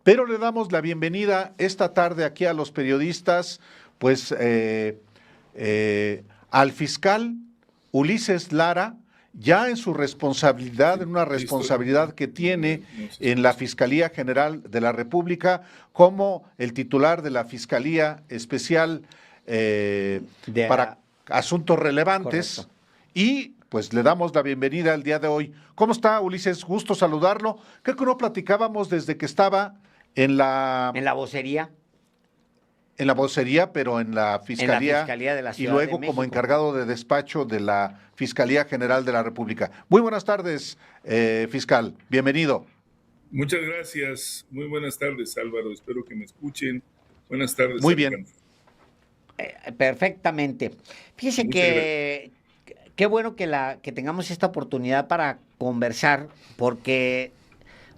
pero le damos la bienvenida esta tarde aquí a los periodistas, pues al fiscal Ulises Lara, ya en su responsabilidad, en una responsabilidad que tiene en la Fiscalía General de la República, como el titular de la Fiscalía Especial para Asuntos Relevantes. Correcto. Y pues le damos la bienvenida el día de hoy. ¿Cómo está, Ulises? Gusto saludarlo. Creo que no platicábamos desde que estaba en la vocería. En la vocería, pero en la Fiscalía de la Ciudad y luego de México, como encargado de despacho de la Fiscalía General de la República. Muy buenas tardes, fiscal. Bienvenido. Muchas gracias. Muy buenas tardes, Álvaro. Espero que me escuchen. Buenas tardes. Muy bien. Perfectamente. Fíjese que qué bueno que tengamos esta oportunidad para conversar, porque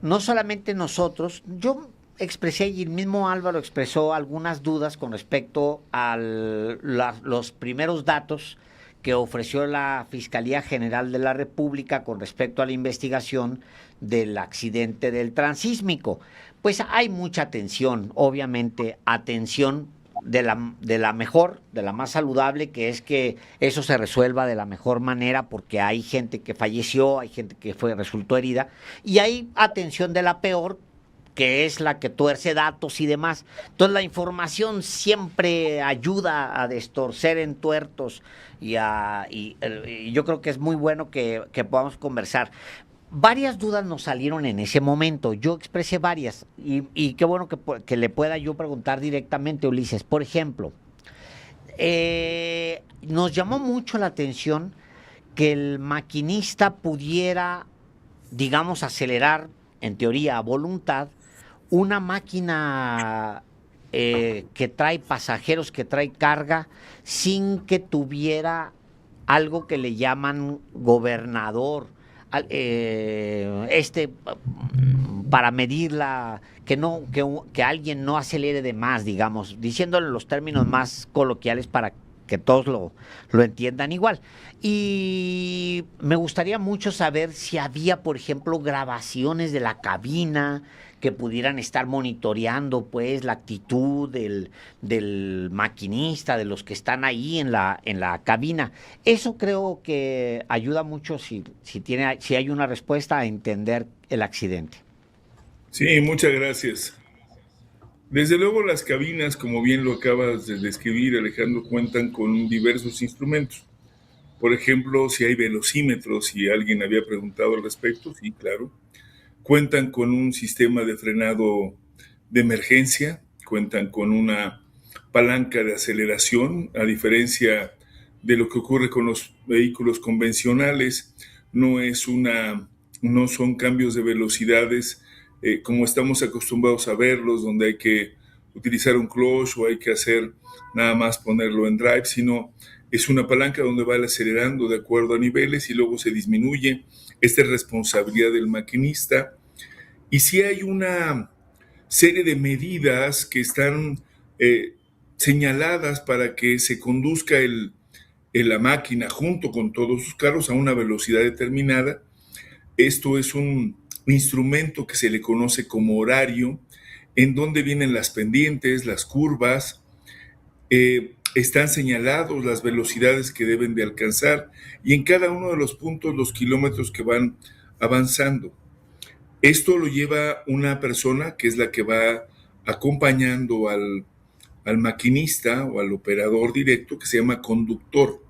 no solamente nosotros, yo expresé y el mismo Álvaro expresó algunas dudas con respecto a los primeros datos que ofreció la Fiscalía General de la República con respecto a la investigación del accidente del transísmico. Pues hay mucha atención, obviamente, atención de la mejor, de la más saludable, que es que eso se resuelva de la mejor manera, porque hay gente que falleció, hay gente que resultó herida, y hay atención de la peor, que es la que tuerce datos y demás. Entonces la información siempre ayuda a destorcer entuertos y yo creo que es muy bueno que podamos conversar. Varias dudas nos salieron en ese momento, yo expresé varias y qué bueno que le pueda yo preguntar directamente, Ulises. Por ejemplo, nos llamó mucho la atención que el maquinista pudiera, digamos, acelerar, en teoría a voluntad, una máquina que trae pasajeros, que trae carga, sin que tuviera algo que le llaman gobernador, para medirla, que alguien no acelere de más, digamos, diciéndolo en los términos más coloquiales para que todos lo entiendan igual. Y me gustaría mucho saber si había, por ejemplo, grabaciones de la cabina que pudieran estar monitoreando, pues, la actitud del maquinista, de los que están ahí en la cabina. Eso creo que ayuda mucho si hay una respuesta a entender el accidente. Sí, muchas gracias. Desde luego las cabinas, como bien lo acabas de describir, Alejandro, cuentan con diversos instrumentos. Por ejemplo, si hay velocímetros, si alguien había preguntado al respecto, sí, claro. Cuentan con un sistema de frenado de emergencia, cuentan con una palanca de aceleración, a diferencia de lo que ocurre con los vehículos convencionales, no son cambios de velocidades como estamos acostumbrados a verlos, donde hay que utilizar un clutch o hay que hacer nada más ponerlo en drive, sino es una palanca donde va acelerando de acuerdo a niveles y luego se disminuye. Esta es responsabilidad del maquinista. Y si hay una serie de medidas que están señaladas para que se conduzca la máquina junto con todos sus carros a una velocidad determinada. Esto es un instrumento que se le conoce como horario, en donde vienen las pendientes, las curvas, están señalados las velocidades que deben de alcanzar y en cada uno de los puntos los kilómetros que van avanzando. Esto lo lleva una persona que es la que va acompañando al maquinista o al operador directo, que se llama conductor.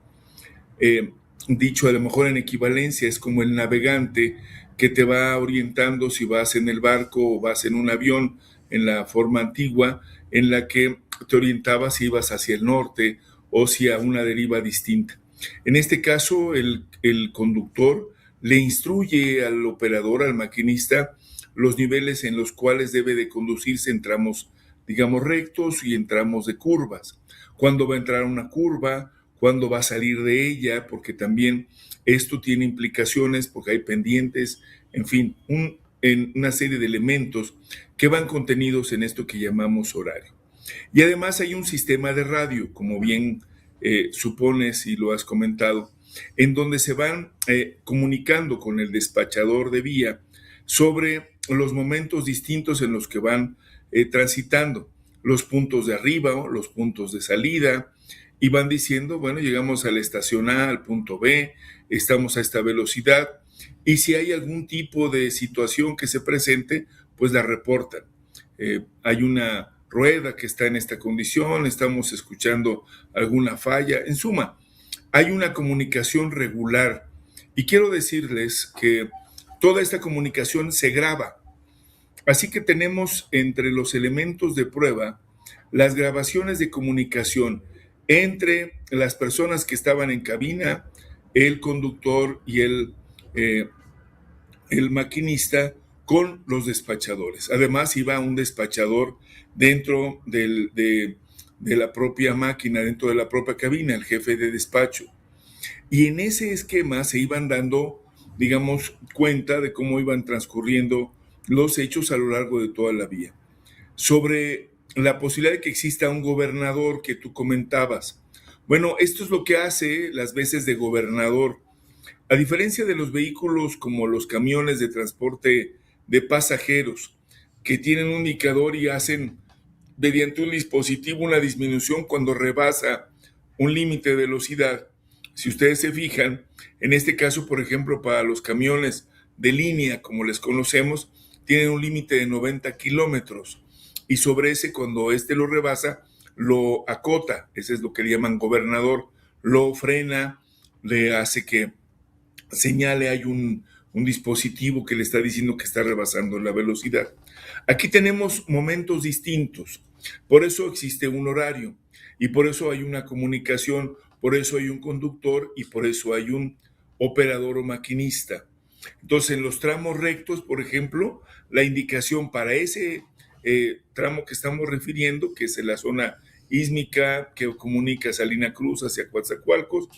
Dicho a lo mejor en equivalencia, es como el navegante que te va orientando si vas en el barco o vas en un avión, en la forma antigua, en la que te orientaba si ibas hacia el norte o si a una deriva distinta. En este caso, el conductor le instruye al operador, al maquinista, los niveles en los cuales debe de conducirse en tramos, digamos, rectos y en tramos de curvas. Cuándo va a entrar a una curva, cuándo va a salir de ella, porque también esto tiene implicaciones, porque hay pendientes, en fin, una serie de elementos que van contenidos en esto que llamamos horario. Y además hay un sistema de radio, como bien supones y lo has comentado, en donde se van comunicando con el despachador de vía sobre los momentos distintos en los que van transitando, los puntos de arriba, los puntos de salida, y van diciendo, bueno, llegamos a la estación A, al punto B, estamos a esta velocidad, y si hay algún tipo de situación que se presente, pues la reportan. Hay una rueda que está en esta condición, estamos escuchando alguna falla. En suma, hay una comunicación regular, y quiero decirles que toda esta comunicación se graba. Así que tenemos entre los elementos de prueba las grabaciones de comunicación entre las personas que estaban en cabina, el conductor y el maquinista con los despachadores. Además, iba un despachador dentro de la propia máquina, dentro de la propia cabina, el jefe de despacho. Y en ese esquema se iban dando, digamos, cuenta de cómo iban transcurriendo los hechos a lo largo de toda la vía. Sobre la posibilidad de que exista un gobernador que tú comentabas. Bueno, esto es lo que hace las veces de gobernador. A diferencia de los vehículos como los camiones de transporte de pasajeros, que tienen un indicador y hacen mediante un dispositivo una disminución cuando rebasa un límite de velocidad. Si ustedes se fijan, en este caso, por ejemplo, para los camiones de línea, como les conocemos, tienen un límite de 90 kilómetros. Y sobre ese, cuando lo rebasa, lo acota. Ese es lo que le llaman gobernador. Lo frena, le hace que señale, hay un dispositivo que le está diciendo que está rebasando la velocidad. Aquí tenemos momentos distintos. Por eso existe un horario y por eso hay una comunicación, por eso hay un conductor y por eso hay un operador o maquinista. Entonces, en los tramos rectos, por ejemplo, la indicación para ese tramo que estamos refiriendo, que es en la zona ísmica que comunica Salina Cruz hacia Coatzacoalcos,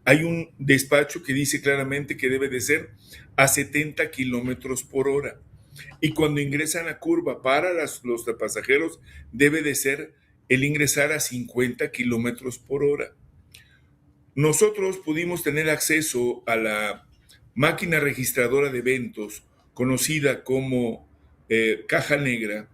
hay un despacho que dice claramente que debe de ser a 70 kilómetros por hora. Y cuando ingresan a curva para los pasajeros, debe de ser el ingresar a 50 kilómetros por hora. Nosotros pudimos tener acceso a la máquina registradora de eventos, conocida como caja negra,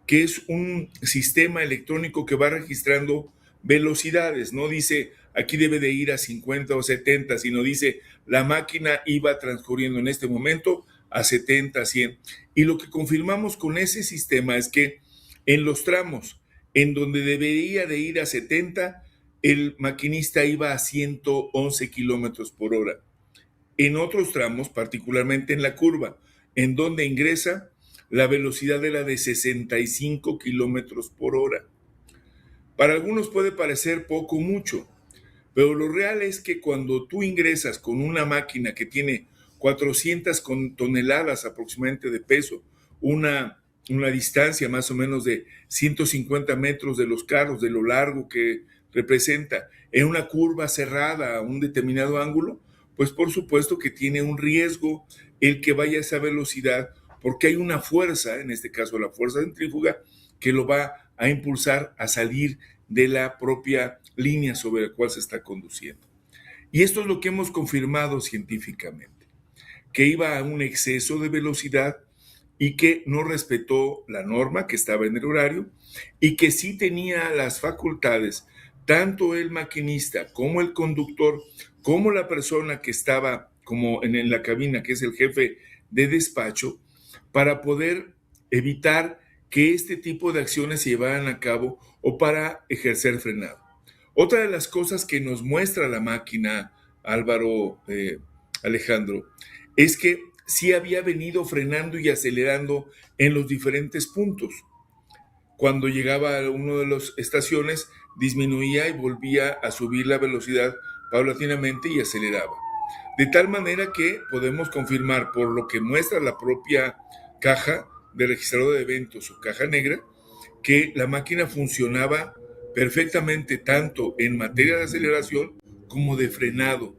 que es un sistema electrónico que va registrando velocidades. No dice aquí debe de ir a 50 o 70, sino dice la máquina iba transcurriendo en este momento a 70, 100. Y lo que confirmamos con ese sistema es que en los tramos en donde debería de ir a 70, el maquinista iba a 111 kilómetros por hora. En otros tramos, particularmente en la curva, en donde ingresa, la velocidad era de 65 kilómetros por hora. Para algunos puede parecer poco o mucho, pero lo real es que cuando tú ingresas con una máquina que tiene 400 toneladas aproximadamente de peso, una distancia más o menos de 150 metros de los carros, de lo largo que representa, en una curva cerrada a un determinado ángulo, pues por supuesto que tiene un riesgo el que vaya a esa velocidad, porque hay una fuerza, en este caso la fuerza centrífuga, que lo va a impulsar a salir de la propia línea sobre la cual se está conduciendo. Y esto es lo que hemos confirmado científicamente, que iba a un exceso de velocidad y que no respetó la norma que estaba en el horario y que sí tenía las facultades, tanto el maquinista como el conductor, como la persona que estaba como en la cabina, que es el jefe de despacho, para poder evitar que este tipo de acciones se llevaran a cabo o para ejercer frenado. Otra de las cosas que nos muestra la máquina, Álvaro, Alejandro, es que sí había venido frenando y acelerando en los diferentes puntos. Cuando llegaba a una de las estaciones, disminuía y volvía a subir la velocidad paulatinamente y aceleraba. De tal manera que podemos confirmar, por lo que muestra la propia caja de registrador de eventos o caja negra, que la máquina funcionaba perfectamente tanto en materia de aceleración como de frenado.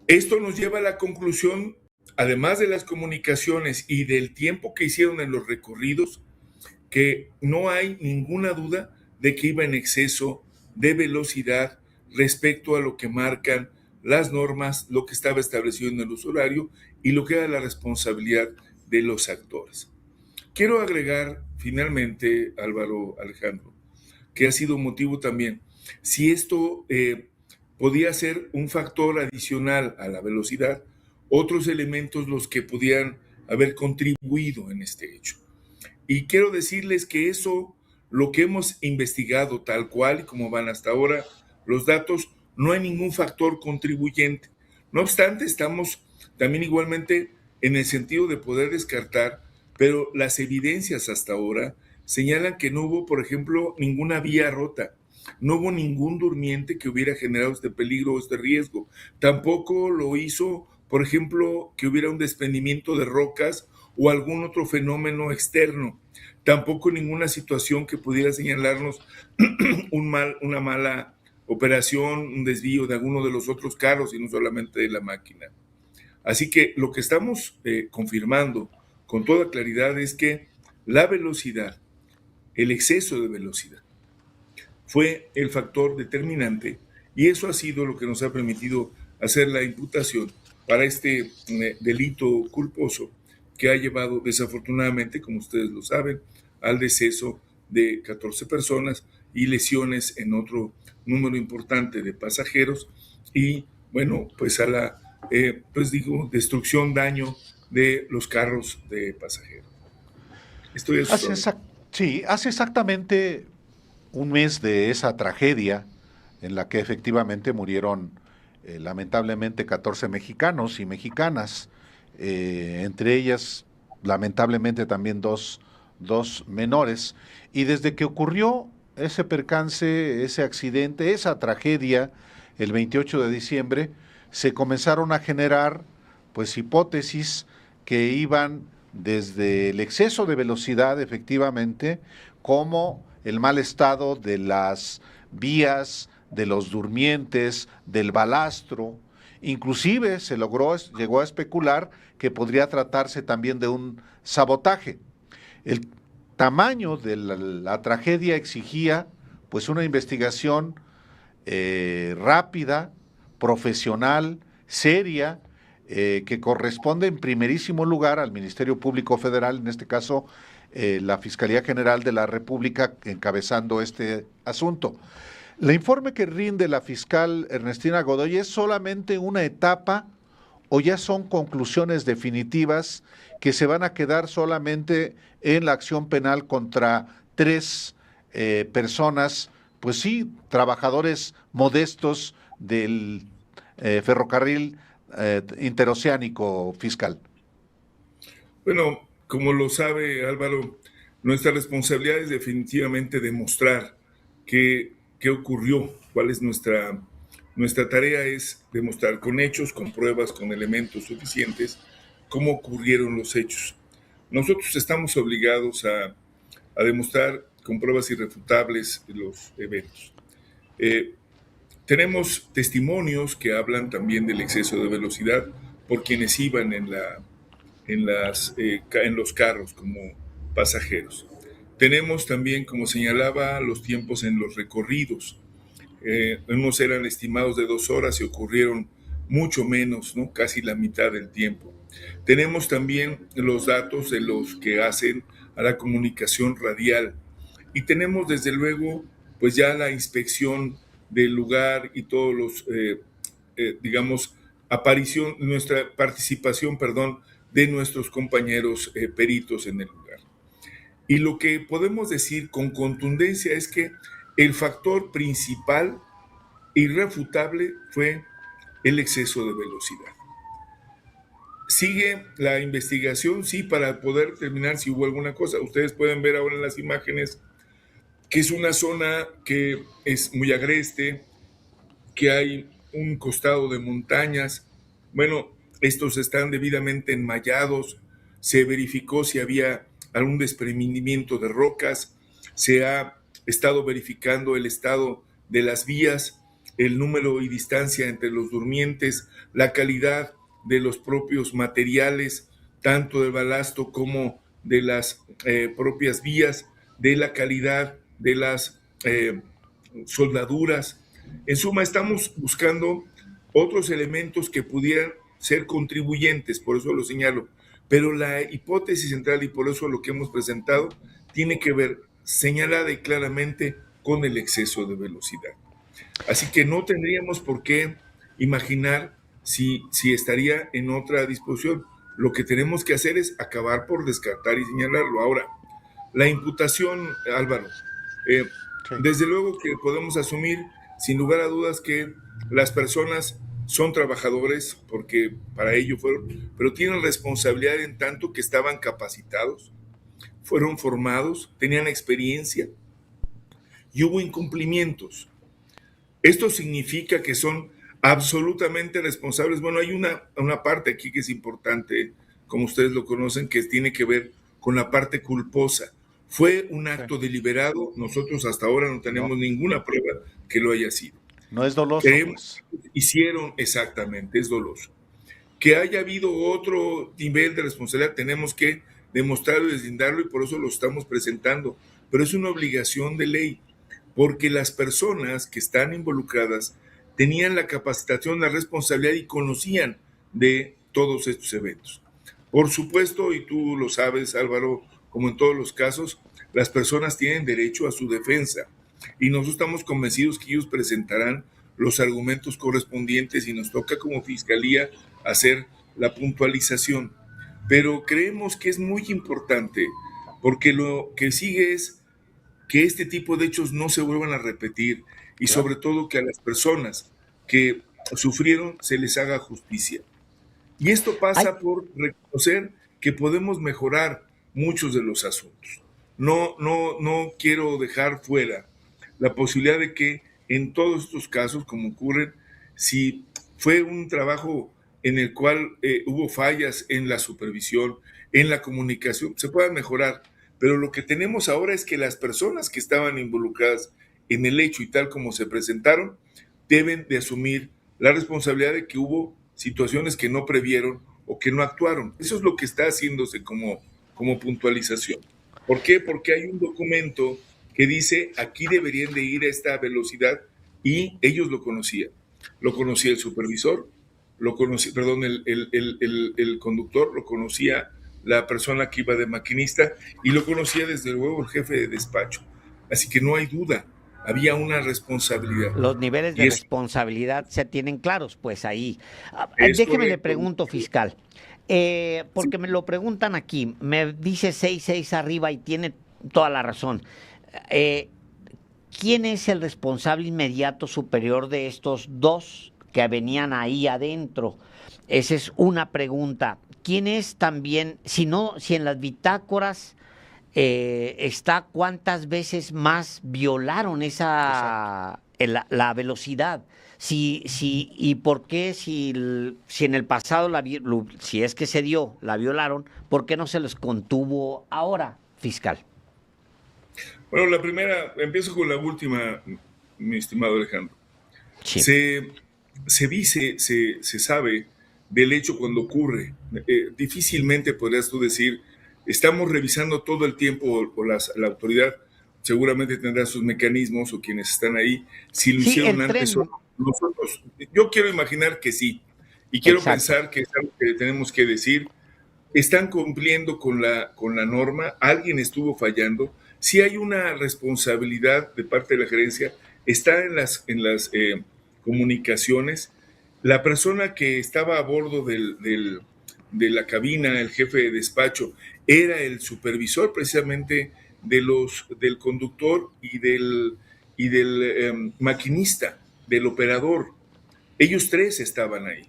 Esto nos lleva a la conclusión, además de las comunicaciones y del tiempo que hicieron en los recorridos, que no hay ninguna duda de que iba en exceso de velocidad respecto a lo que marcan las normas, lo que estaba establecido en el uso horario y lo que era la responsabilidad de los actores. Quiero agregar finalmente, Álvaro, Alejandro, que ha sido motivo también, si esto podía ser un factor adicional a la velocidad, otros elementos los que podían haber contribuido en este hecho. Y quiero decirles que eso, lo que hemos investigado tal cual y como van hasta ahora los datos, no hay ningún factor contribuyente. No obstante, estamos también igualmente en el sentido de poder descartar, pero las evidencias hasta ahora señalan que no hubo, por ejemplo, ninguna vía rota, no hubo ningún durmiente que hubiera generado este peligro o este riesgo. Tampoco lo hizo, por ejemplo, que hubiera un desprendimiento de rocas o algún otro fenómeno externo. Tampoco ninguna situación que pudiera señalarnos una mala operación, un desvío de alguno de los otros carros y no solamente de la máquina. Así que lo que estamos confirmando con toda claridad es que la velocidad, el exceso de velocidad, fue el factor determinante y eso ha sido lo que nos ha permitido hacer la imputación para este delito culposo que ha llevado desafortunadamente, como ustedes lo saben, al deceso de 14 personas y lesiones en otro número importante de pasajeros y, bueno, pues a la, destrucción, daño de los carros de pasajeros. Estoy asustado. Sí, hace exactamente un mes de esa tragedia en la que efectivamente murieron lamentablemente 14 mexicanos y mexicanas, entre ellas lamentablemente también dos menores. Y desde que ocurrió ese percance, ese accidente, esa tragedia, el 28 de diciembre, se comenzaron a generar pues hipótesis que iban desde el exceso de velocidad, efectivamente, como el mal estado de las vías, de los durmientes, del balastro. Inclusive llegó a especular que podría tratarse también de un sabotaje. El tamaño de la tragedia exigía pues una investigación rápida, profesional, seria, que corresponde en primerísimo lugar al Ministerio Público Federal, en este caso la Fiscalía General de la República encabezando este asunto. El informe que rinde la fiscal Ernestina Godoy es solamente una etapa o ya son conclusiones definitivas que se van a quedar solamente en la acción penal contra 3 personas, pues sí, trabajadores modestos del ferrocarril interoceánico, fiscal. Bueno, como lo sabe Álvaro, nuestra responsabilidad es definitivamente demostrar qué ocurrió, cuál es nuestra tarea es demostrar con hechos, con pruebas, con elementos suficientes cómo ocurrieron los hechos. Nosotros estamos obligados a demostrar con pruebas irrefutables los eventos. Tenemos testimonios que hablan también del exceso de velocidad por quienes iban en los carros como pasajeros. Tenemos también, como señalaba, los tiempos en los recorridos. Unos eran estimados de 2 horas y ocurrieron mucho menos, ¿no? Casi la mitad del tiempo. Tenemos también los datos de los que hacen a la comunicación radial y tenemos desde luego pues ya la inspección del lugar y todos los nuestra participación, de nuestros compañeros peritos en el lugar. Y lo que podemos decir con contundencia es que el factor principal, irrefutable, fue el exceso de velocidad. Sigue la investigación, sí, para poder determinar si hubo alguna cosa. Ustedes pueden ver ahora en las imágenes que es una zona que es muy agreste, que hay un costado de montañas. Bueno, estos están debidamente enmallados. Se verificó si había algún desprendimiento de rocas. Se ha estado verificando el estado de las vías, el número y distancia entre los durmientes, la calidad de los propios materiales, tanto del balasto como de las propias vías, de la calidad de las soldaduras. En suma, estamos buscando otros elementos que pudieran ser contribuyentes, por eso lo señalo, Pero la hipótesis central, y por eso lo que hemos presentado, tiene que ver señalada y claramente con el exceso de velocidad. Así que no tendríamos por qué imaginar si estaría en otra disposición. Lo que tenemos que hacer es acabar por descartar y señalarlo. Ahora, la imputación, Álvaro, eh, Sí. desde luego que podemos asumir, sin lugar a dudas, que las personas son trabajadores, porque para ello fueron, pero tienen responsabilidad en tanto que estaban capacitados, fueron formados, tenían experiencia y hubo incumplimientos. Esto significa que son absolutamente responsables. Bueno, hay una parte aquí que es importante, como ustedes lo conocen, que tiene que ver con la parte culposa. Fue un acto deliberado, nosotros hasta ahora no tenemos No, ninguna prueba que lo haya sido. no es doloso, Creemos pues. que hicieron exactamente, es doloso. Que haya habido otro nivel de responsabilidad, tenemos que demostrarlo y deslindarlo, y por eso lo estamos presentando. Pero es una obligación de ley, porque las personas que están involucradas tenían la capacitación, la responsabilidad y conocían de todos estos eventos. Por supuesto, y tú lo sabes, Álvaro, como en todos los casos, las personas tienen derecho a su defensa y nosotros estamos convencidos que ellos presentarán los argumentos correspondientes y nos toca como Fiscalía hacer la puntualización. Pero creemos que es muy importante porque lo que sigue es que este tipo de hechos no se vuelvan a repetir y Claro. sobre todo que a las personas que sufrieron se les haga justicia. Y esto Ay, pasa por reconocer que podemos mejorar muchos de los asuntos. No quiero dejar fuera la posibilidad de que en todos estos casos, como ocurren, si fue un trabajo en el cual hubo fallas en la supervisión, en la comunicación, se puedan mejorar. Pero lo que tenemos ahora es que las personas que estaban involucradas en el hecho y tal como se presentaron, deben de asumir la responsabilidad de que hubo situaciones que no previeron o que no actuaron. Eso es lo que está haciéndose como puntualización. ¿Por qué? Porque hay un documento que dice aquí deberían de ir a esta velocidad y ellos lo conocían. Lo conocía el supervisor, lo conocía, perdón, el conductor, lo conocía la persona que iba de maquinista y lo conocía desde luego el jefe de despacho. Así que no hay duda, había una responsabilidad. los niveles de Y eso responsabilidad se tienen claros, pues ahí. es Déjeme le correcto. pregunto, fiscal, Sí. porque me lo preguntan aquí, me dice 6-6 arriba y tiene toda la razón. Eh, ¿Quién es el responsable inmediato superior de estos dos que venían ahí adentro? Esa es una pregunta. ¿Quién es también, si no, si en las bitácoras está cuántas veces más violaron Exacto. la velocidad? Y por qué si en el pasado si es que se dio, la violaron, ¿por qué no se les contuvo ahora, fiscal? Bueno, la primera, empiezo con la última, mi estimado Alejandro. Sí. Se, se dice, se sabe del hecho cuando ocurre. Difícilmente podrías tú decir, estamos revisando todo el tiempo, o la autoridad seguramente tendrá sus mecanismos o quienes están ahí, si lo Sí, hicieron el antes tren, o no. Nosotros, yo quiero imaginar que sí, y quiero exacto. pensar que es algo que tenemos que decir. Están cumpliendo con la norma, alguien estuvo fallando, si hay una responsabilidad de parte de la gerencia, está en las comunicaciones. La persona que estaba a bordo de la cabina, el jefe de despacho, era el supervisor precisamente del conductor y del maquinista, del operador. Ellos tres estaban ahí.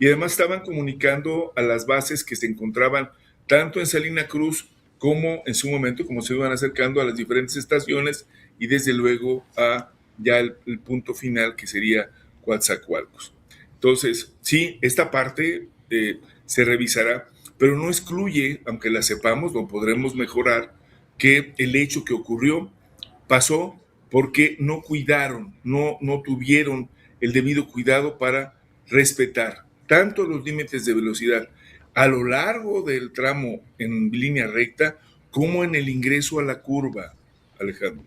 Y además estaban comunicando a las bases que se encontraban tanto en Salina Cruz como en su momento, como se iban acercando a las diferentes estaciones y desde luego a ya el punto final que sería Coatzacoalcos. Entonces, sí, esta parte se revisará, pero no excluye, aunque la sepamos, lo podremos mejorar, que el hecho que ocurrió pasó porque no cuidaron, no tuvieron el debido cuidado para respetar tanto los límites de velocidad a lo largo del tramo en línea recta como en el ingreso a la curva, Alejandro.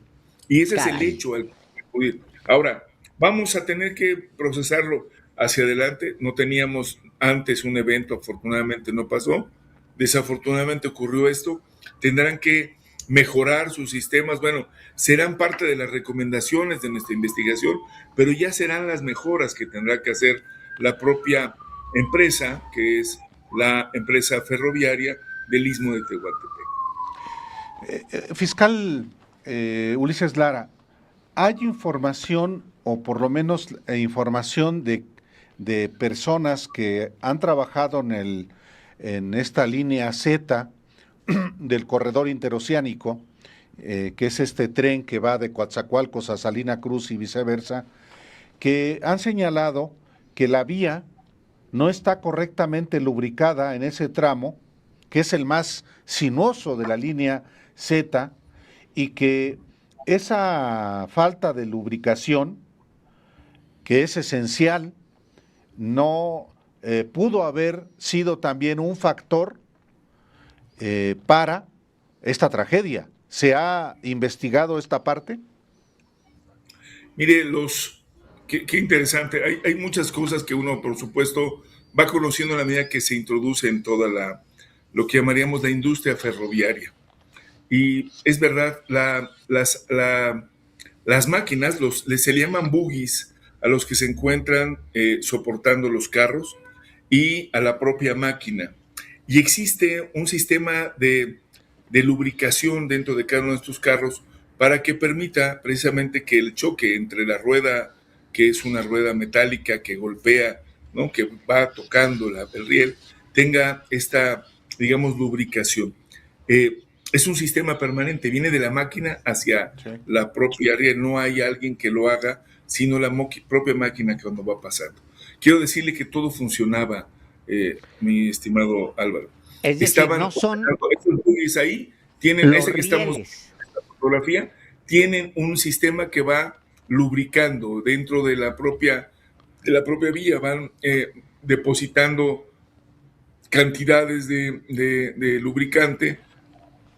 Y ese es el Caray. hecho al que acudir. Ahora, vamos a tener que procesarlo hacia adelante. No teníamos antes un evento, afortunadamente no pasó, desafortunadamente ocurrió esto, tendrán que mejorar sus sistemas. Bueno, serán parte de las recomendaciones de nuestra investigación, pero ya serán las mejoras que tendrá que hacer la propia empresa, que es la empresa ferroviaria del Istmo de Tehuantepec. Fiscal Ulises Lara, ¿hay información, o por lo menos información de personas que han trabajado en esta línea Z del corredor interoceánico, que es este tren que va de Coatzacoalcos a Salina Cruz y viceversa, que han señalado que la vía no está correctamente lubricada en ese tramo, que es el más sinuoso de la línea Z, y que esa falta de lubricación, que es esencial, no pudo haber sido también un factor para esta tragedia. ¿Se ha investigado esta parte? Mire, qué interesante. Hay muchas cosas que uno, por supuesto, va conociendo a la medida que se introduce en toda lo que llamaríamos la industria ferroviaria. Y es verdad, las máquinas, se le llaman buggies a los que se encuentran soportando los carros y a la propia máquina. Y existe un sistema de lubricación dentro de cada uno de estos carros para que permita precisamente que el choque entre la rueda, que es una rueda metálica que golpea, ¿no?, que va tocando el riel, tenga esta, digamos, lubricación. Es un sistema permanente, viene de la máquina hacia la propia riel, no hay alguien que lo haga, sino la propia máquina cuando va pasando. Quiero decirle que todo funcionaba, mi estimado Álvaro. Es decir, no son estos buggies ahí, tienen ese que estamos en rieles. la fotografía, tienen un sistema que va lubricando dentro de la propia vía, van depositando cantidades de lubricante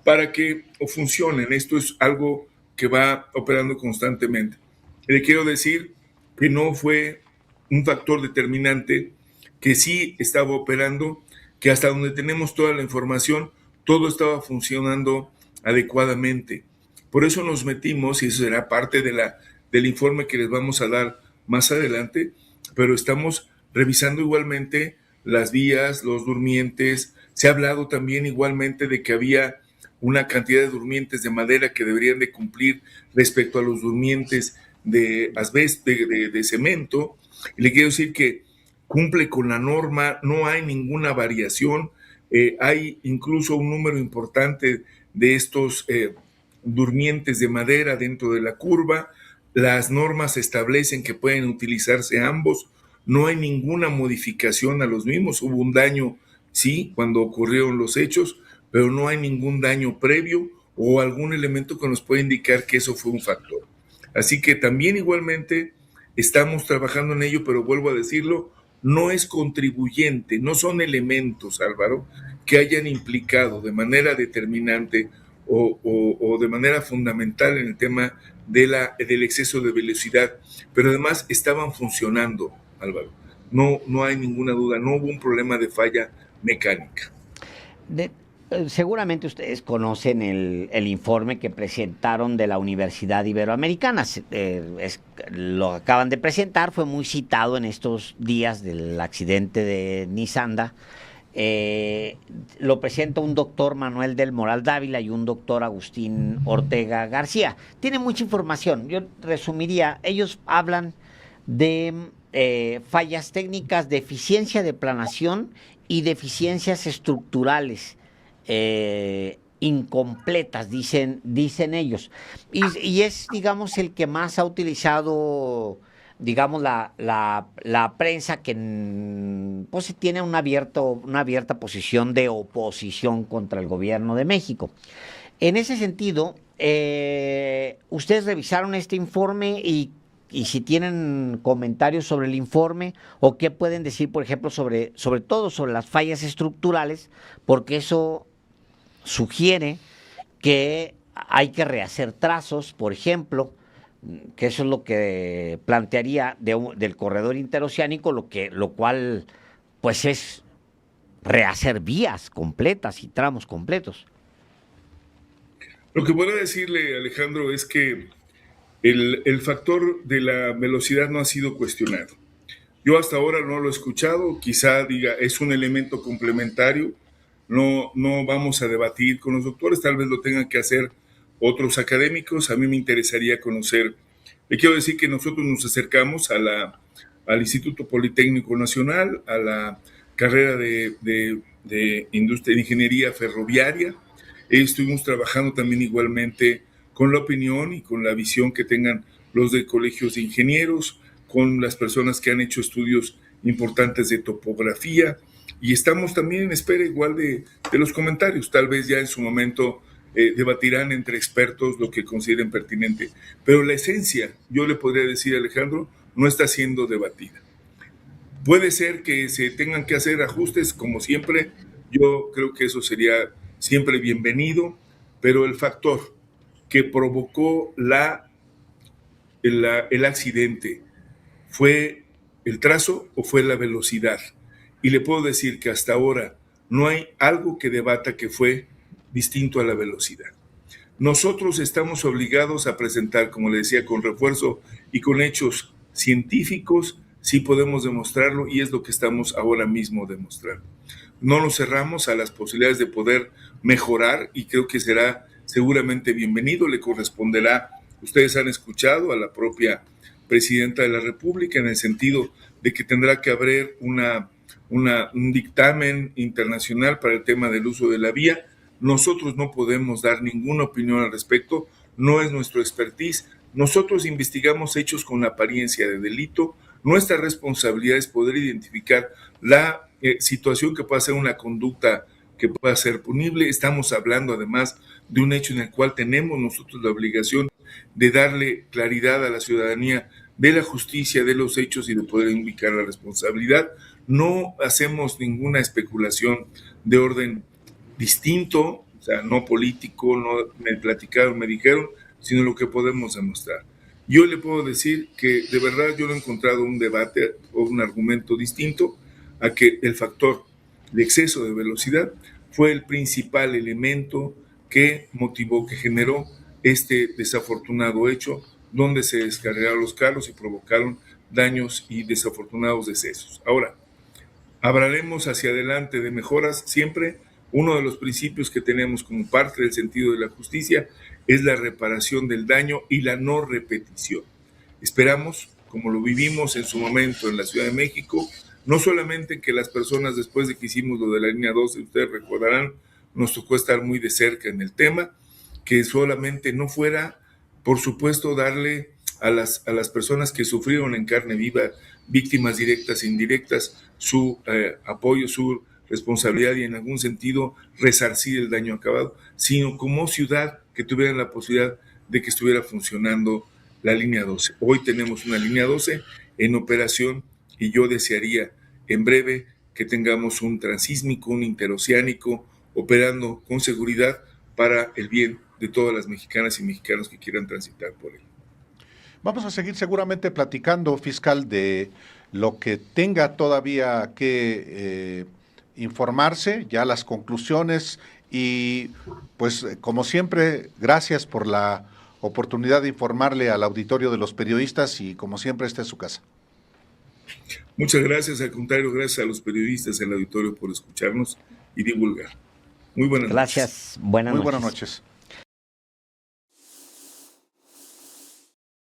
para que funcionen. Esto es algo que va operando constantemente. Le quiero decir que no fue un factor determinante, que sí estaba operando, que hasta donde tenemos toda la información, todo estaba funcionando adecuadamente. Por eso nos metimos, y eso será parte del informe que les vamos a dar más adelante, pero estamos revisando igualmente las vías, los durmientes. Se ha hablado también igualmente de que había una cantidad de durmientes de madera que deberían de cumplir respecto a los durmientes de asbesto, de cemento. Y le quiero decir que cumple con la norma, no hay ninguna variación, hay incluso un número importante de estos durmientes de madera dentro de la curva. Las normas establecen que pueden utilizarse ambos, no hay ninguna modificación a los mismos. Hubo un daño, sí, cuando ocurrieron los hechos, pero no hay ningún daño previo o algún elemento que nos pueda indicar que eso fue un factor. Así que también igualmente estamos trabajando en ello, pero vuelvo a decirlo, no es contribuyente, no son elementos, Álvaro, que hayan implicado de manera determinante o de manera fundamental en el tema del exceso de velocidad, pero además estaban funcionando, Álvaro. No hay ninguna duda, no hubo un problema de falla mecánica. Seguramente ustedes conocen el informe que presentaron de la Universidad Iberoamericana. Lo acaban de presentar, fue muy citado en estos días del accidente de Nisanda. Lo presenta un doctor Manuel del Moral Dávila y un doctor Agustín Ortega García. Tiene mucha información. Yo resumiría, ellos hablan de fallas técnicas, deficiencia de planación y deficiencias estructurales incompletas, dicen ellos. Y es, digamos, el que más ha utilizado, digamos, la prensa, que pues tiene una abierta posición de oposición contra el gobierno de México. En ese sentido, ustedes revisaron este informe y si tienen comentarios sobre el informe, o qué pueden decir, por ejemplo, sobre todo sobre las fallas estructurales, porque eso sugiere que hay que rehacer trazos, por ejemplo, que eso es lo que plantearía del corredor interoceánico, lo cual pues es rehacer vías completas y tramos completos. Lo que puedo decirle, Alejandro, es que el factor de la velocidad no ha sido cuestionado. Yo hasta ahora no lo he escuchado, quizá diga, es un elemento complementario, no vamos a debatir con los doctores, tal vez lo tengan que hacer otros académicos. A mí me interesaría conocer, le quiero decir que nosotros nos acercamos al Instituto Politécnico Nacional, a la carrera de Industria de Ingeniería Ferroviaria. Estuvimos trabajando también igualmente con la opinión y con la visión que tengan los de colegios de ingenieros, con las personas que han hecho estudios importantes de topografía, y estamos también en espera igual de los comentarios. Tal vez ya en su momento debatirán entre expertos lo que consideren pertinente, pero la esencia, yo le podría decir, Alejandro, no está siendo debatida. Puede ser que se tengan que hacer ajustes, como siempre, yo creo que eso sería siempre bienvenido, pero el factor que provocó el accidente, ¿fue el trazo o fue la velocidad? Y le puedo decir que hasta ahora no hay algo que debata que fue distinto a la velocidad. Nosotros estamos obligados a presentar, como le decía, con refuerzo y con hechos científicos, si podemos demostrarlo, y es lo que estamos ahora mismo demostrando. No nos cerramos a las posibilidades de poder mejorar, y creo que será seguramente bienvenido. Le corresponderá, ustedes han escuchado a la propia presidenta de la República en el sentido de que tendrá que haber un dictamen internacional para el tema del uso de la vía. Nosotros no podemos dar ninguna opinión al respecto, no es nuestro expertise. Nosotros investigamos hechos con apariencia de delito. Nuestra responsabilidad es poder identificar la situación que pueda ser una conducta que pueda ser punible. Estamos hablando además de un hecho en el cual tenemos nosotros la obligación de darle claridad a la ciudadanía de la justicia, de los hechos y de poder ubicar la responsabilidad. No hacemos ninguna especulación de orden distinto, o sea, no político, no me platicaron, me dijeron, sino lo que podemos demostrar. Yo le puedo decir que de verdad yo no he encontrado un debate o un argumento distinto a que el factor de exceso de velocidad fue el principal elemento que motivó, que generó este desafortunado hecho donde se descargaron los carros y provocaron daños y desafortunados decesos. Ahora, hablaremos hacia adelante de mejoras. Siempre uno de los principios que tenemos como parte del sentido de la justicia es la reparación del daño y la no repetición. Esperamos, como lo vivimos en su momento en la Ciudad de México, no solamente que las personas, después de que hicimos lo de la línea 12, ustedes recordarán, nos tocó estar muy de cerca en el tema, que solamente no fuera, por supuesto, darle a las personas que sufrieron en carne viva, víctimas directas e indirectas, su apoyo, su responsabilidad y en algún sentido resarcir el daño acabado, sino como ciudad que tuvieran la posibilidad de que estuviera funcionando la línea 12. Hoy tenemos una línea 12 en operación y yo desearía en breve que tengamos un transísmico, un interoceánico operando con seguridad para el bien de todas las mexicanas y mexicanos que quieran transitar por él. Vamos a seguir seguramente platicando, fiscal, de lo que tenga todavía que informarse, ya las conclusiones, y pues como siempre, gracias por la oportunidad de informarle al auditorio de los periodistas, y como siempre, esta es su casa. Muchas gracias, al contrario, gracias a los periodistas del auditorio por escucharnos y divulgar. Muy buenas noches. Gracias, buenas noches. Muy buenas noches.